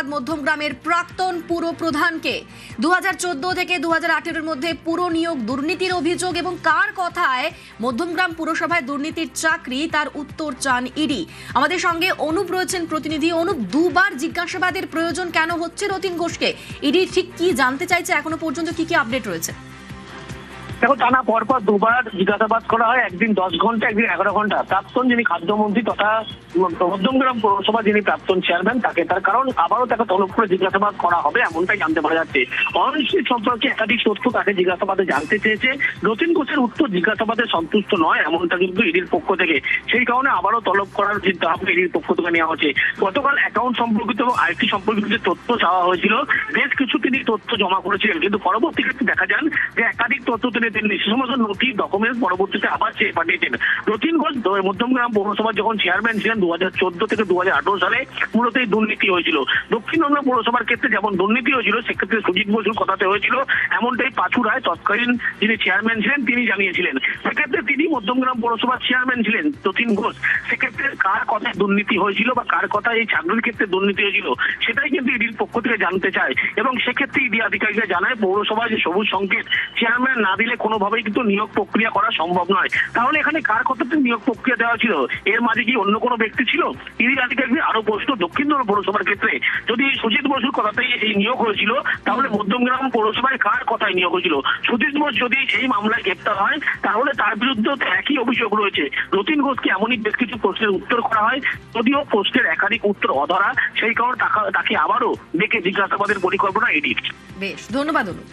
জিজ্ঞাসাবাদ মধ্যমগ্রামের প্রাক্তন পুর প্রধানকে 2014 থেকে 2018 মধ্যে পুর নিয়োগ দুর্নীতির অভিযোগ এবং কার কথায় মধ্যমগ্রাম পুরসভায় দুর্নীতির চাকরি তার উত্তর চান ইডি। আমাদের সঙ্গে অনুপ রয়েছেন প্রতিনিধি। অনুপ, দুবার জিজ্ঞাসাবাদের প্রয়োজন কেন হচ্ছে রতিন ঘোষকে? ইডি ঠিক কি জানতে চাইছে, এখনো পর্যন্ত কি কি আপডেট রয়েছে? দেখো, টানা পরপর দুবার জিজ্ঞাসাবাদ করা হয়, একদিন 10 ঘন্টা, একদিন 11 ঘন্টা। প্রাক্তন যিনি খাদ্যমন্ত্রী তথা মধ্যমগ্রাম পৌরসভা যিনি প্রাক্তন চেয়ারম্যান, তাকে তার কারণ আবারও তাকে তলব করে জিজ্ঞাসাবাদ করা হবে এমনটাই জানতে পারা যাচ্ছে। অনিশ্চিত সম্পর্কে একাধিক তথ্য তাকে জিজ্ঞাসাবাদে জানতে চেয়েছে। রতিন ঘোষের উত্তর জিজ্ঞাসাবাদে সন্তুষ্ট নয় এমনটা কিন্তু ইডির পক্ষ থেকে, সেই কারণে আবারও তলব করার চিন্তা ভাবনা ইডির পক্ষ থেকে নেওয়া হচ্ছে। গতকাল অ্যাকাউন্ট সম্পর্কিত এবং আইটি সম্পর্কিত যে তথ্য চাওয়া হয়েছিল, বেশ কিছু তিনি তথ্য জমা করেছিলেন, কিন্তু পরবর্তী ক্ষেত্রে দেখা যান যে একাধিক তথ্য তিনি সে সমস্ত নথি ডকুমেন্ট পরবর্তীতে আবার চেয়ে পাঠিয়েছেন। রতিন ঘোষ মধ্যমগ্রাম পৌরসভার যখন চেয়ারম্যান ছিলেন 2014 থেকে 2018 সালে মূলত এই দুর্নীতি হয়েছিল। দক্ষিণবঙ্গ পৌরসভার ক্ষেত্রে যেমন দুর্নীতি হয়েছিল, সেক্ষেত্রে সুজিত বসুর কথাতে হয়েছিল, এমনটাই পাঁচু রায় তৎকালীন যিনি চেয়ারম্যান ছিলেন তিনি জানিয়েছিলেন। সেক্ষেত্রে তিনি মধ্যমগ্রাম পৌরসভার চেয়ারম্যান ছিলেন রতিন ঘোষ। সেক্ষেত্রে কার কথায় দুর্নীতি হয়েছিল বা কার কথায় এই চাকরির ক্ষেত্রে দুর্নীতি হয়েছিল সেটাই কিন্তু ইডির পক্ষ থেকে জানতে চায়। এবং সেক্ষেত্রে ইডি আধিকারিকরা জানায়, পৌরসভায় যে সবুজ সংকেত চেয়ারম্যান না দিলে কোনোভাবেই কিন্তু নিয়োগ প্রক্রিয়া করা সম্ভব নয়। তাহলে এখানে কার কথাতে নিয়োগ প্রক্রিয়া দেওয়া ছিল? এর মাঝে কি অন্য কোনো ব্যক্তি ছিল? ইডি আধিকারিকদের আরো প্রশ্ন, দক্ষিণবঙ্গ পৌরসভার ক্ষেত্রে যদি সুজিত বসুর কথাতেই এই নিয়োগ হয়েছিল, তাহলে মধ্যমগ্রাম পৌরসভায় কার কথায় নিয়োগ হয়েছিল? সুজিত বোস যদি এই মামলায় গ্রেপ্তার হয়, তাহলে তার বিরুদ্ধে একই অভিযোগ রয়েছে। রতিন ঘোষকে এমনই বেশ কিছু প্রশ্নের উত্তর করা হয়, যদিও প্রশ্নের একাধিক উত্তর অধরা, সেই কারণে তাকে আবারও ডেকে জিজ্ঞাসাবাদের পরিকল্পনা ইডির। বেশ, ধন্যবাদ অনুপ।